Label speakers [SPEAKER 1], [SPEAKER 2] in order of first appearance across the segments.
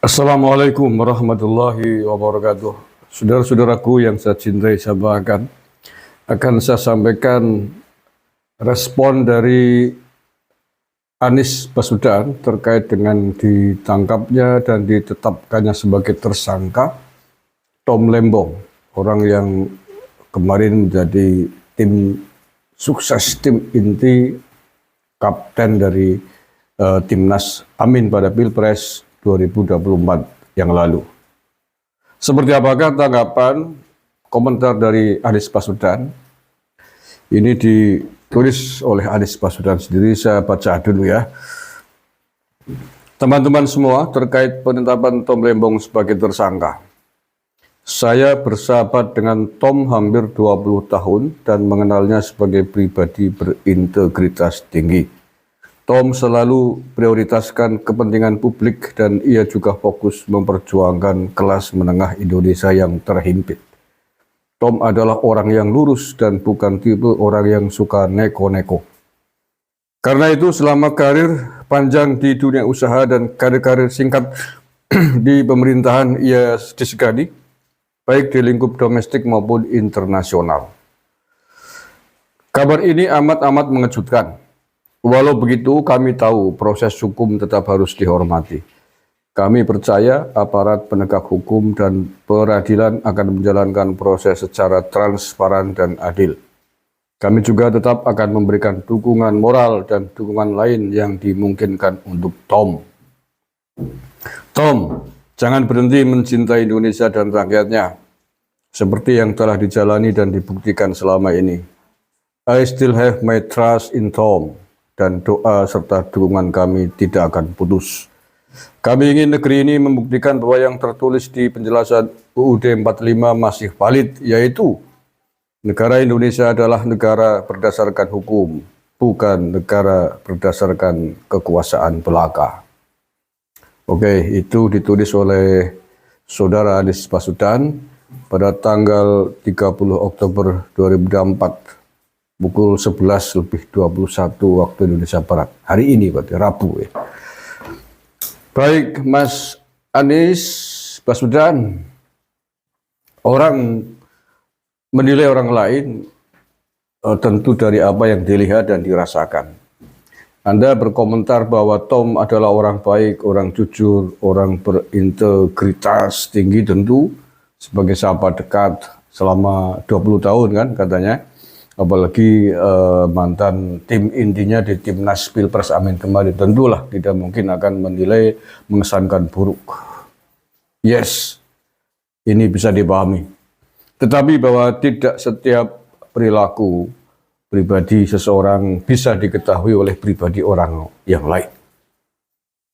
[SPEAKER 1] Assalamualaikum warahmatullahi wabarakatuh. Saudara-saudaraku yang saya cintai, saya banggakan, akan saya sampaikan respon dari Anies Baswedan terkait dengan ditangkapnya dan ditetapkannya sebagai tersangka Tom Lembong, orang yang kemarin menjadi tim sukses, tim inti, kapten dari Timnas Amin pada Pilpres 2024 yang lalu. Seperti apakah tanggapan komentar dari Anies Baswedan? Ini ditulis oleh Anies Baswedan sendiri, saya baca dulu ya. Teman-teman semua, terkait penetapan Tom Lembong sebagai tersangka. Saya bersahabat dengan Tom hampir 20 tahun dan mengenalnya sebagai pribadi berintegritas tinggi. Tom selalu prioritaskan kepentingan publik dan ia juga fokus memperjuangkan kelas menengah Indonesia yang terhimpit. Tom adalah orang yang lurus dan bukan tipe orang yang suka neko-neko. Karena itu selama karir panjang di dunia usaha dan karir-karir singkat di pemerintahan ia disegani, baik di lingkup domestik maupun internasional. Kabar ini amat-amat mengejutkan. Walau begitu, kami tahu proses hukum tetap harus dihormati. Kami percaya aparat penegak hukum dan peradilan akan menjalankan proses secara transparan dan adil. Kami juga tetap akan memberikan dukungan moral dan dukungan lain yang dimungkinkan untuk Tom. Tom, jangan berhenti mencintai Indonesia dan rakyatnya, seperti yang telah dijalani dan dibuktikan selama ini. I still have my trust in Tom. Dan doa serta dukungan kami tidak akan putus. Kami ingin negeri ini membuktikan bahwa yang tertulis di penjelasan UUD 45 masih valid, yaitu negara Indonesia adalah negara berdasarkan hukum, bukan negara berdasarkan kekuasaan belaka. Oke, itu ditulis oleh Saudara Anies Baswedan pada tanggal 30 Oktober 2024. Pukul 11:21 waktu Indonesia Barat. Hari ini berarti Rabu ya. Baik, Mas Anies Baswedan, orang menilai orang lain tentu dari apa yang dilihat dan dirasakan. Anda berkomentar bahwa Tom adalah orang baik, orang jujur, orang berintegritas tinggi tentu sebagai sahabat dekat selama 20 tahun kan katanya. Apalagi mantan tim intinya di Timnas Pilpres Amin kemarin, tentulah tidak mungkin akan menilai mengesankan buruk. Yes, ini bisa dipahami. Tetapi bahwa tidak setiap perilaku pribadi seseorang bisa diketahui oleh pribadi orang yang lain.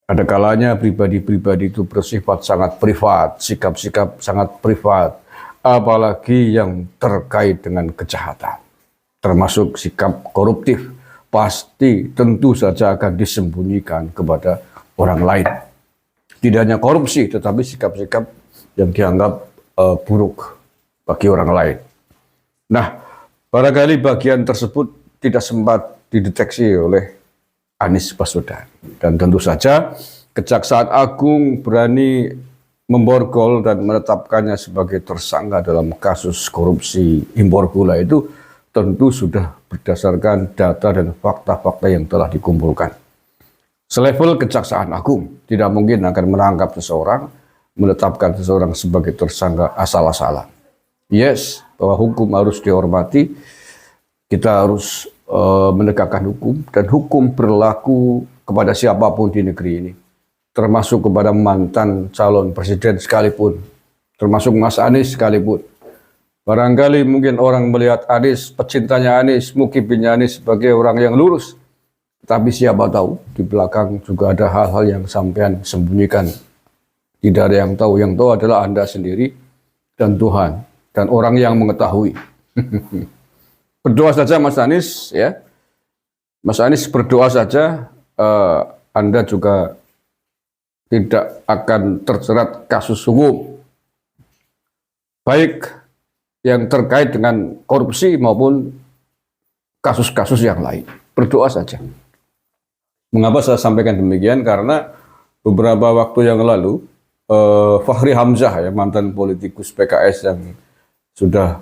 [SPEAKER 1] Ada kalanya pribadi-pribadi itu bersifat sangat privat, sikap-sikap sangat privat, apalagi yang terkait dengan kejahatan. Termasuk sikap koruptif, pasti tentu saja akan disembunyikan kepada orang lain. Tidak hanya korupsi, tetapi sikap-sikap yang dianggap buruk bagi orang lain. Nah, barangkali bagian tersebut tidak sempat dideteksi oleh Anies Baswedan. Dan tentu saja Kejaksaan Agung berani memborgol dan menetapkannya sebagai tersangka dalam kasus korupsi impor gula itu tentu sudah berdasarkan data dan fakta-fakta yang telah dikumpulkan. Selevel Kejaksaan Agung tidak mungkin akan menangkap seseorang, menetapkan seseorang sebagai tersangka asal-asalan. Yes, bahwa hukum harus dihormati, kita harus menegakkan hukum, dan hukum berlaku kepada siapapun di negeri ini, termasuk kepada mantan calon presiden sekalipun, termasuk Mas Anies sekalipun. Barangkali mungkin orang melihat Anies, pecintanya Anies, mukibinnya Anies sebagai orang yang lurus. Tapi siapa tahu di belakang juga ada hal-hal yang sampean sembunyikan. Tidak ada yang tahu. Yang tahu adalah Anda sendiri dan Tuhan. Dan orang yang mengetahui. Berdoa saja Mas Anies ya. Mas Anies berdoa saja, Anda juga tidak akan terjerat kasus hukum. Baik yang terkait dengan korupsi maupun kasus-kasus yang lain. Berdoa saja. Mengapa saya sampaikan demikian? Karena beberapa waktu yang lalu Fachri Hamzah, ya, mantan politikus PKS yang sudah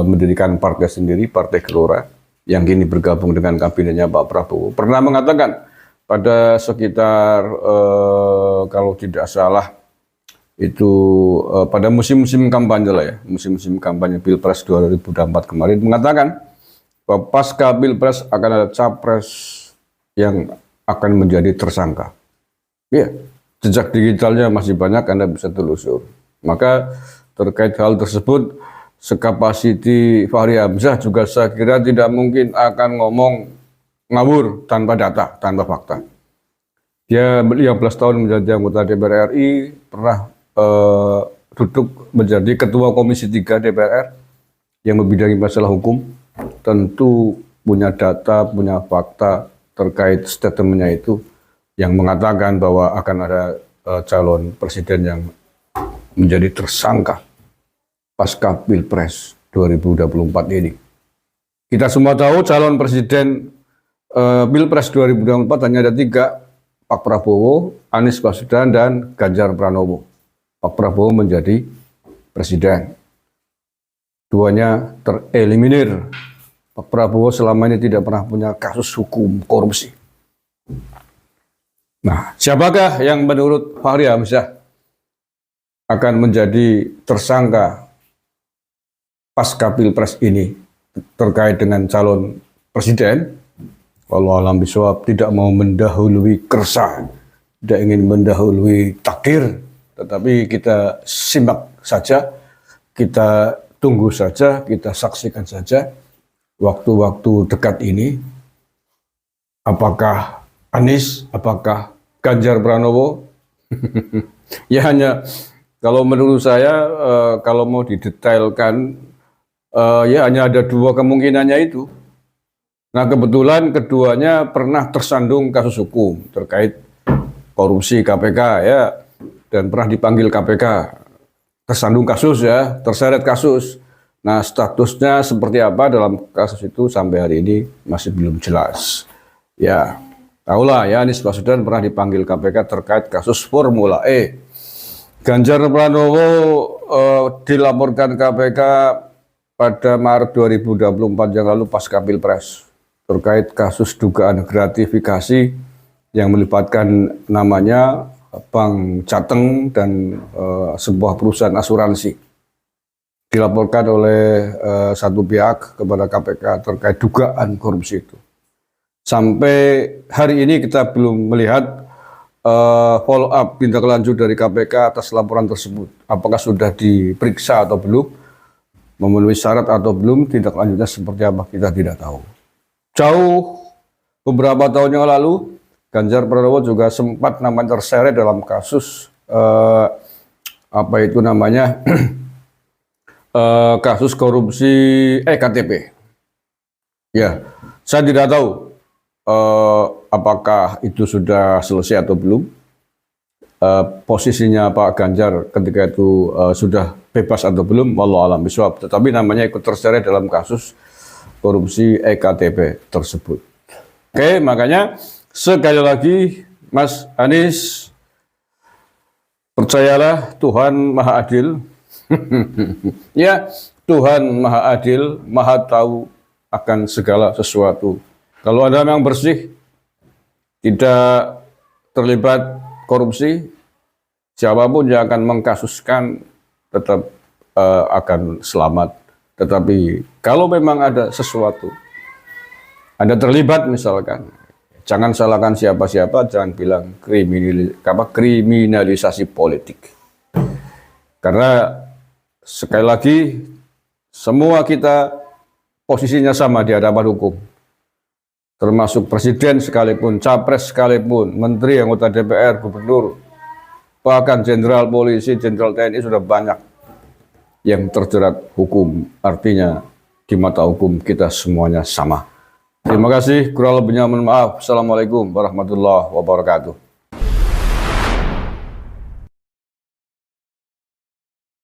[SPEAKER 1] mendirikan partai sendiri, Partai Gelora, yang kini bergabung dengan kabinetnya Pak Prabowo, pernah mengatakan pada sekitar kalau tidak salah itu pada musim-musim kampanye lah ya, musim-musim kampanye Pilpres 2024 kemarin, mengatakan bahwa pasca Pilpres akan ada capres yang akan menjadi tersangka. Ya, jejak digitalnya masih banyak, Anda bisa telusur. Maka terkait hal tersebut, sekapasiti Fachri Hamzah juga saya kira tidak mungkin akan ngomong ngawur tanpa data, tanpa fakta. Dia 15 tahun menjadi anggota DPR RI, pernah duduk menjadi Ketua Komisi 3 DPR yang membidangi masalah hukum, tentu punya data, punya fakta terkait statementnya itu, yang mengatakan bahwa akan ada calon presiden yang menjadi tersangka pasca Pilpres 2024 ini. Kita semua tahu calon presiden Pilpres 2024 hanya ada 3, Pak Prabowo, Anies Baswedan, dan Ganjar Pranowo. Pak Prabowo menjadi presiden. Duanya tereliminir. Pak Prabowo selama ini tidak pernah punya kasus hukum korupsi. Nah, siapakah yang menurut Fachri Hamzah akan menjadi tersangka pasca Pilpres ini terkait dengan calon presiden? Kalau alam bisawab tidak mau mendahului kersa, tidak ingin mendahului takdir, tetapi kita simak saja, kita tunggu saja, kita saksikan saja waktu-waktu dekat ini, apakah Anies, apakah Ganjar Pranowo. Ya, hanya kalau menurut saya, kalau mau didetailkan, ya hanya ada 2 kemungkinannya itu. Nah, kebetulan keduanya pernah tersandung kasus hukum terkait korupsi KPK, ya, dan pernah dipanggil KPK, tersandung kasus, ya, terseret kasus. Nah, statusnya seperti apa dalam kasus itu sampai hari ini masih belum jelas. Ya, tahulah ya, Anies Baswedan pernah dipanggil KPK terkait kasus Formula E. Ganjar Pranowo dilaporkan KPK pada Maret 2024 yang lalu pasca Pilpres terkait kasus dugaan gratifikasi yang melibatkan namanya Bank Jateng dan sebuah perusahaan asuransi. Dilaporkan oleh satu pihak kepada KPK terkait dugaan korupsi itu. Sampai hari ini kita belum melihat follow up tindak lanjut dari KPK atas laporan tersebut. Apakah sudah diperiksa atau belum, memenuhi syarat atau belum, tindak lanjutnya seperti apa, kita tidak tahu. Jauh beberapa tahun yang lalu, Ganjar Pranowo juga sempat namanya terseret dalam kasus apa itu namanya kasus korupsi EKTP. Ya, saya tidak tahu apakah itu sudah selesai atau belum. Posisinya Pak Ganjar ketika itu sudah bebas atau belum, wallahu alam bishawab. Tetapi namanya ikut terseret dalam kasus korupsi EKTP tersebut. Oke, makanya sekali lagi Mas Anies, percayalah Tuhan Maha Adil. Ya, Tuhan Maha Adil, Maha tahu akan segala sesuatu. Kalau Anda memang bersih, tidak terlibat korupsi, siapapun yang akan mengkasuskan tetap akan selamat. Tetapi kalau memang ada sesuatu, Anda terlibat misalkan, jangan salahkan siapa-siapa, jangan bilang kriminalisasi politik. Karena sekali lagi, semua kita posisinya sama di hadapan hukum. Termasuk presiden sekalipun, capres sekalipun, menteri, anggota DPR, gubernur, bahkan jenderal polisi, jenderal TNI sudah banyak yang terjerat hukum. Artinya di mata hukum kita semuanya sama. Terima kasih, kurang lebihnya mohon maaf. Assalamualaikum warahmatullahi wabarakatuh.